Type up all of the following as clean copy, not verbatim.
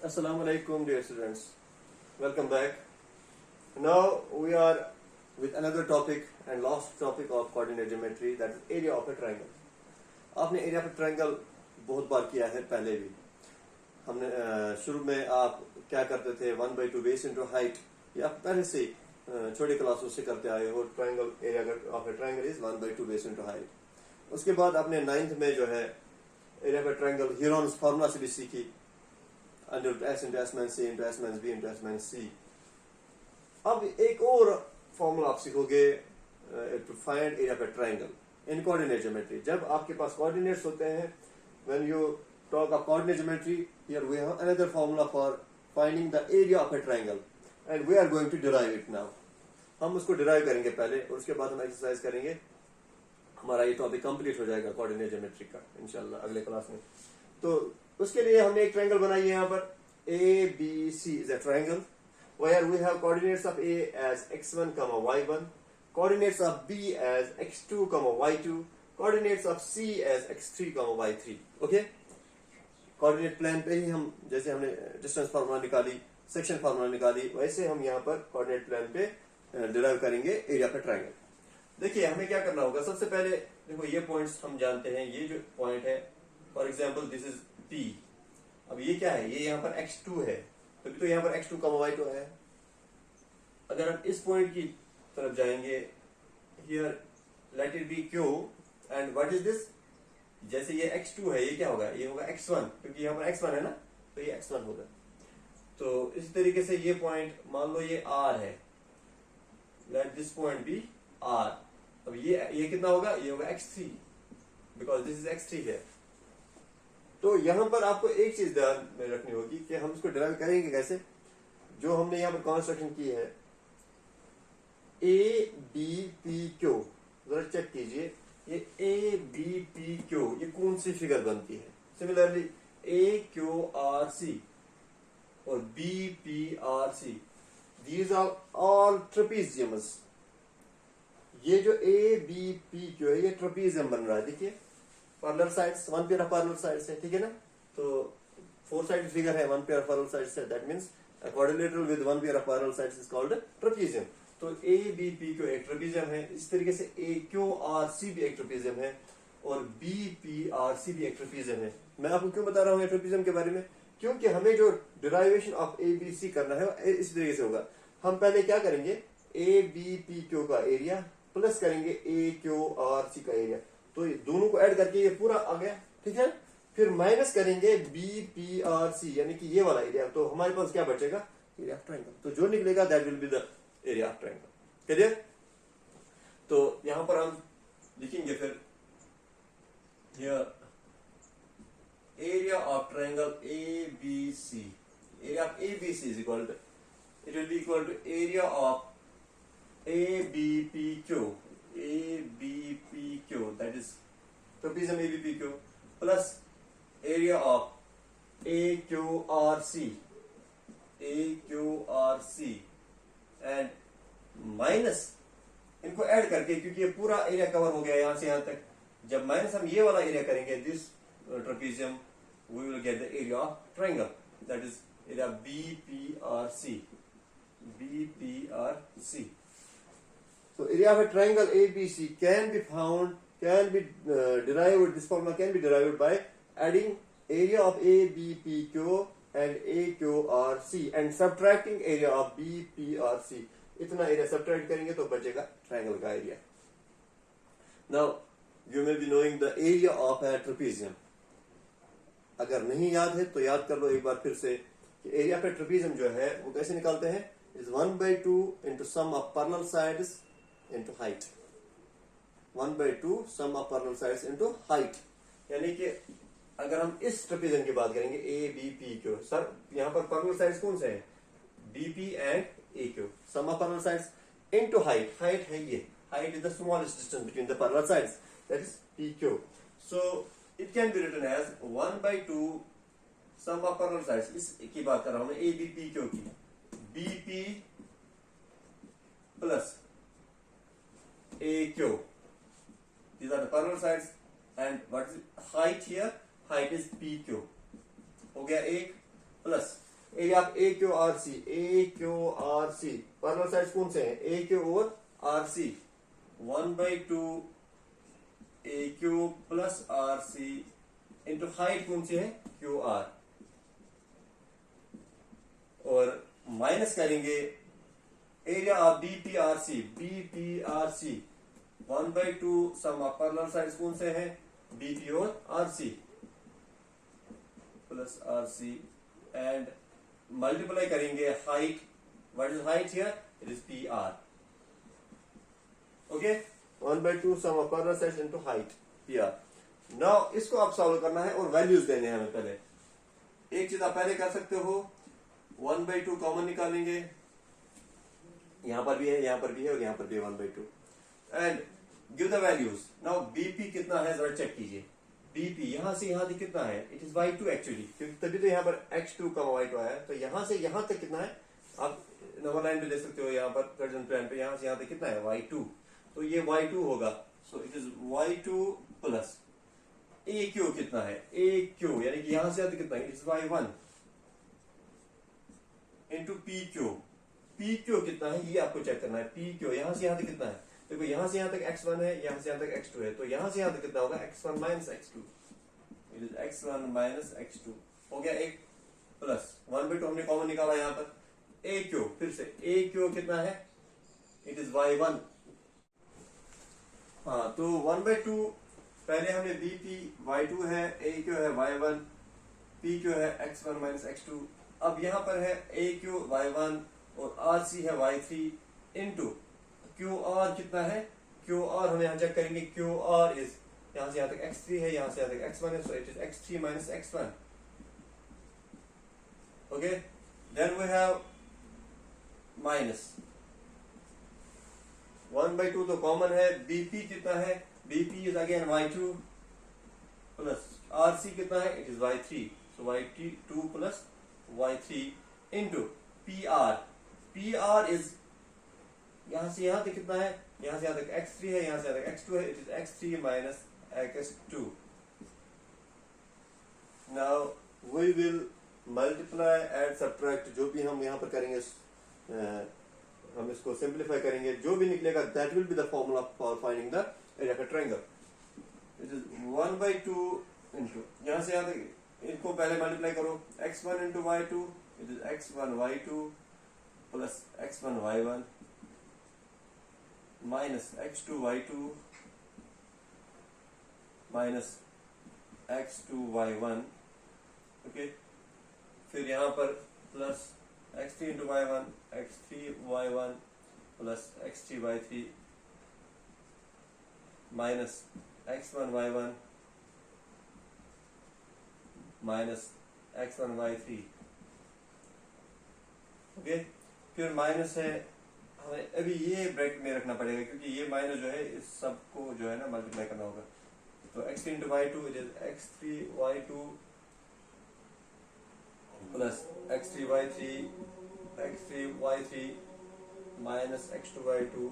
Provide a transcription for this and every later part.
Assalamu alaikum dear students. Welcome back. Now we are with another topic and last topic of coordinate geometry, that is area of a triangle. आपने area of a triangle बहुत बार किया है पहले भी. हमने शुरू में आप क्या करते थे 1/2 base into height, ये आप पहले से छोटे क्लासों से करते आए हो. Triangle area of a triangle is 1/2 base into height. उसके बाद आपने 9th में जो है area of a triangle Heron's formula से भी सीखी, under S into S minus C into S minus B into S minus C. अब एक और फॉर्मूला आप सीखोगे to find area of a triangle in coordinate geometry. जब आपके पास coordinates होते हैं, when you talk of coordinate geometry, here we have another formula for finding the area of a triangle and we are going to derive it now. हम उसको derive करेंगे पहले और उसके बाद हम एक्सरसाइज करेंगे. हमारा ये टॉपिक कंप्लीट हो जाएगा कोऑर्डिनेट ज्योमेट्री का इंशाल्लाह अगले क्लास में. तो उसके लिए हमने एक ट्रायंगल बनाई है यहाँ पर. ABC is a triangle where we have coordinates of A as x1, y1, coordinates of B as x2, y2, coordinates of C as x3, y3. Okay, coordinate plane पे ही हम जैसे हमने डिस्टेंस फार्मूला निकाली, सेक्शन फार्मूला निकाली, वैसे हम यहाँ पर कोऑर्डिनेट प्लेन पे डिराइव करेंगे एरिया पे ट्रायंगल. देखिए हमें क्या करना होगा. सबसे पहले देखो ये पॉइंट्स हम जानते हैं. ये जो पॉइंट है for example this is P. अब ये क्या है, ये यहाँ पर x2 है, तो यहाँ पर x2, y2 है. अगर हम इस पॉइंट की तरफ जाएंगे, here let it be Q and what is this. जैसे ये x2 है, ये क्या होगा, ये होगा x1, क्योंकि यहाँ पर x1 है ना, तो ये x1 होगा. तो इसी तरीके से ये पॉइंट मान लो ये R है, let this point be R. अब ये कितना होगा, ये होगा x3, because this is x3 है. तो यहां पर आपको एक चीज ध्यान में रखनी होगी कि हम इसको डिराइव करेंगे कैसे. जो हमने यहां पर कंस्ट्रक्शन की है ABPQ, जरा चेक कीजिए, ये ABPQ ये कौन सी फिगर बनती है. सिमिलरली AQRC और BPRC, दीज आर ऑल ट्रेपीजियम्स. ये जो ABPQ है ये ट्रेपीजियम बन रहा है. देखिए parallel sides, one pair of parallel sides है, ठीक है ना. तो 4 साइड फिगर है, one pair of parallel sides है, that means a quadrilateral with one pair of parallel sides is called a trapezium. तो ABPQ एक ट्रेपीजियम है. इस तरीके से AQRC भी एक ट्रेपीजियम है और BPRC भी एक ट्रेपीजियम है. मैं आपको क्यों बता रहा हूँ ट्रेपीजियम के बारे में, क्योंकि हमें जो डिराइवेशन ऑफ ABC करना है इस तरीके से होगा. हम पहले क्या करेंगे, ABPQ का एरिया प्लस करेंगे AQRC का एरिया, तो ये दोनों को ऐड करके ये पूरा आ गया, ठीक है. फिर माइनस करेंगे BPRC यानी कि ये वाला एरिया, तो हमारे पास क्या बचेगा, एरिया ऑफ ट्रायंगल. तो जो निकलेगा that will be the area of triangle. Clear. तो यहां पर हम लिखेंगे फिर here area of triangle ABC. Area of ABC is equal to, it will be equal to area of ABPQ, that is trapezium ABPQ, plus area of AQRC and minus इनको add करके, क्योंकि ये पूरा एरिया कवर हो गया यहां से यहां तक. जब माइनस हम ये वाला एरिया करेंगे this trapezium, we will get the area of triangle, that is area BPRC. So area of a triangle ABC can be derived, this formula can be derived by adding area of ABPQ and AQRC and subtracting area of BPRC. इतना area subtract करेंगे तो बचेगा triangle का area. Now you may be knowing the area of A trapezium. अगर नहीं याद है तो याद कर लो एक बार फिर से कि एरिया पे ट्रेपीजियम जो है वो कैसे निकालते हैं, is 1/2 into sum of parallel sides into height. 1/2 sum of parallel sides into height. यानी कि अगर हम इस ट्रेपीजियम की बात करेंगे ABPQ, सर यहाँ पर पैरेलल साइड्स कौन से हैं, BP and AQ. sum of parallel sides into height. height है ये, height is the smallest distance between the parallel sides, that is PQ. So it can be written as 1/2 sum of parallel sides. इस की बात कर रहा हूं मैं ABPQ की, BP plus AQ. These are the parallel sides and what is height here, height is PQ. हो गया एक, plus area of A Q R C, A Q R C parallel sides कौन से हैं, ए क्यू और R C, 1/2 A Q plus R C into height कौन सी है, क्यू आर, और माइनस करेंगे area of BPRC, BPRC 1/2 sum of parallel sides कौन से हैं, बीपी और RC plus RC, and multiply करेंगे height, what is height here, it is P are, okay, 1/2 sum of parallel sides into height P R. Now इसको आप solve करना है और वैल्यूज देने हैं हमें। पहले एक चीज आप पहले कर सकते हो, 1/2 कॉमन निकालेंगे, यहां पर भी है, यहां पर भी है और यहां पर भी है 1/2, and give the values. Now BP कितना है जरा चेक कीजिए, बीपी यहां से यहां तक कितना है, इट इज y2 एक्चुअली, क्योंकि तभी तो यहां पर x2 का y2 आया है, तो यहां से यहां तक कितना है, आप नंबर लाइन पे ले सकते हो, यहां पर प्रेजेंट प्लान पे यहां से यहां तक कितना है, y2, तो ये y2 होगा, सो it is y2 plus A Q कितना है, ए क्यू यानी कि यहां से यहां तक कितना है, it is y1 into P Q, P Q कितना है ये आपको चेक करना है, पी क्यू यहां से यहां तक कितना है, देखो यहां से यहां तक x1 है, यहां से यहां तक x2 है, तो यहां से यहां तक कितना होगा, x1 minus x2, it is x1 minus x2, हो गया एक, प्लस 1/2 हमने कॉमन निकाला यहां पर, ए क्यू, फिर से ए क्यू कितना है, इट इज y1, हाँ तो 1/2 पहले हमने बीपी y2 है, ए क्यू है y1, पी क्यू है x1 माइनस x2, अब यहां पर है ए क्यू y1 और आर सी है y3 इंटू क्यू आर कितना है, क्यू आर हम यहां चेक करेंगे, क्यू आर इज यहां से यहां तक x3 है, यहां से यहां तक x1 है, so it is x3 minus x1, okay, then we have minus 1/2 तो कॉमन है, बीपी कितना है, BP is again y2 plus RC कितना है, it is y3, so y2 plus y3 into P R, P R is यहां से यहां तक कितना है, यहां से यहां तक x3 है, यहां से यहां तक x2 है, it is x3 minus x2। Now we will multiply add subtract, जो भी हम यहां पर करेंगे हम इसको सिंप्लीफाई करेंगे, जो भी निकलेगा that will be the formula for finding the area of a triangle, it is 1/2 into यहां से यहां तक इनको पहले मल्टीप्लाई करो, x1 into y2, it is x1 y2 plus x1 y1 minus x2 y2 minus x2 y1, okay, फिर यहां पर plus x3 into y1, x3 y1 plus x3 y3 minus x1 y1 minus x1 y3, okay, फिर minus है, हमें अभी ये bracket में रखना पड़ेगा क्योंकि ये माइनस जो है इस सब को जो है ना मल्टीप्लाई करना होगा, तो x3 into y2 it is x3 y2 plus x3 y3 minus x2 y2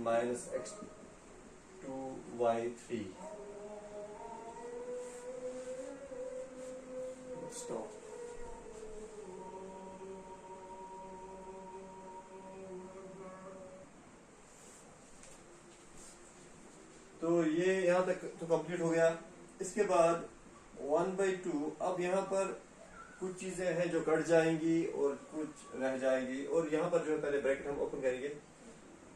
minus x2 y3, stop. तो ये यहां तक तो कंप्लीट हो गया। इसके बाद 1/2, अब यहाँ पर कुछ चीजें हैं जो कट जाएंगी और कुछ रह जाएंगी, और यहाँ पर जो है पहले ब्रैकेट हम ओपन करेंगे,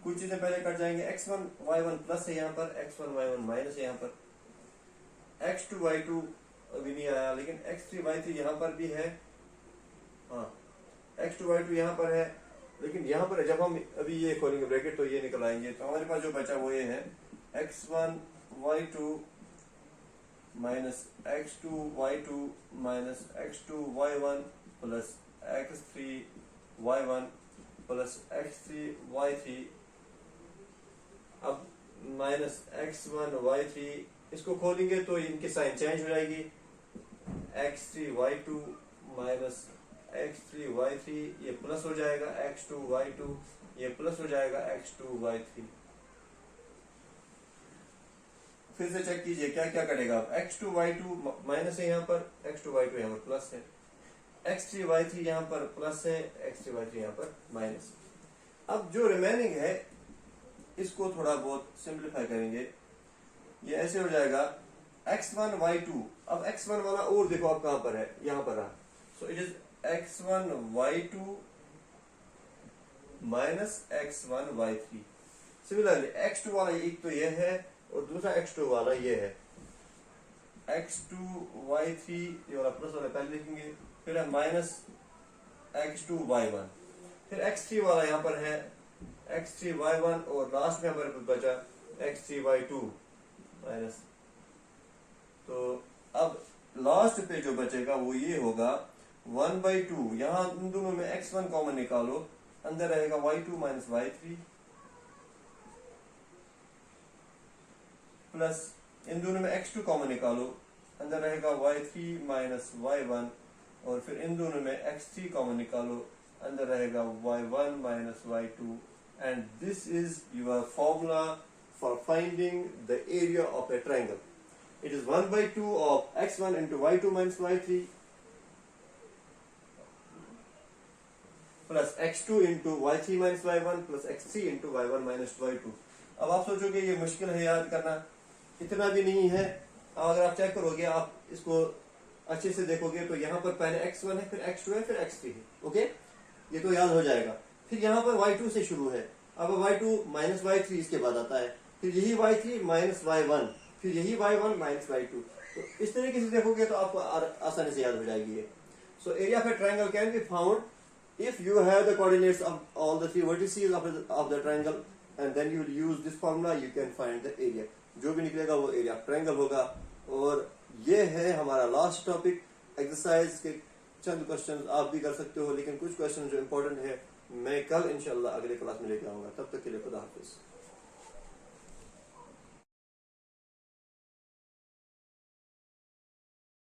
कुछ चीजें पहले कट जाएंगे, x1 y1 प्लस है यहाँ पर, x1 y1 माइनस है यहाँ पर, x2 y2 अभी नहीं आया, लेकिन x3 y3 यहाँ पर भी है, हाँ x2 y2 यहाँ पर है, लेकिन यहाँ पर जब हम अभी ये खोलेंगे ब्रैकेट तो ये निकल आएंगे, तो हमारे पास जो बचा वो ये है x1 y2 minus x2 y2 minus x2 y1 plus x3 y1 plus x3 y3, अब माइनस x1 y3, इसको खोलेंगे तो इनकी साइन चेंज हो जाएगी, x3 y2 minus x3 y3, ये प्लस हो जाएगा x2 y2, ये प्लस हो जाएगा x2 y3। फिर से चेक कीजिए क्या क्या कटेगा, अब x2 y2 माइनस है यहाँ पर, x2 y2 यहाँ पर प्लस है, x3y3 यहाँ पर प्लस है, x3y3 यहाँ पर माइनस। अब जो रिमेनिंग है इसको थोड़ा बहुत सिंप्लीफाई करेंगे, ये ऐसे हो जाएगा x1 y2। अब x1 वाला और देखो आप कहां पर है, यहां पर रहा, सो it is x1 y2 minus x1 y3। Similarly x2 वाला एक तो ये है और दूसरा x2 वाला ये है, x2 y3 ये वाला प्लस वाला पहले लिखेंगे, फिर है माइनस x2 y1, फिर x3 वाला यहां पर है x3 y1 और लास्ट में हमारे पास बचा x3 y2 माइनस। तो अब लास्ट पे जो बचेगा वो ये होगा 1/2। यहां इन दोनों में x1 कॉमन निकालो, अंदर रहेगा y2 माइनस y3 प्लस इन दोनों में x2 कॉमन निकालो, अंदर रहेगा y3 माइनस y1 और फिर इन दोनों में x3 कॉमन निकालो, अंदर रहेगा y1 minus y2। And this is your formula for finding the area of a triangle. It is 1/2 of x1 into y2 minus y3 plus x2 into y3 minus y1 plus x3 into y1 minus y2। अब आप सोचोगे ये मुश्किल है याद करना, इतना भी नहीं है। अगर आप चेक करोगे, आप इसको अच्छे से देखोगे तो यहाँ पर पहले x1 है, फिर x2 है, फिर x3 है। ओके, ये तो याद हो जाएगा। फिर यहाँ पर y2 से शुरू है, अब y2 माइनस y3 इसके बाद आता है, फिर यही y3 माइनस y1, फिर यही y1 माइनस y2। तो इस तरीके से देखोगे तो आपको आसानी से याद हो जाएगी ये। So area of a triangle can be found if you have the coordinates of all the three vertices of the triangle and then you will use this formula, you can find the area. जो भी निकलेगा वो area of triangle होगा। और ये है हमारा last topic. Exercise के चंद क्वेश्चन आप भी कर सकते हो, लेकिन कुछ क्वेश्चन जो इंपॉर्टेंट है मैं कल इंशाल्लाह अगले क्लास में लेके आऊंगा। तब तक के लिए खुदा हाफिज।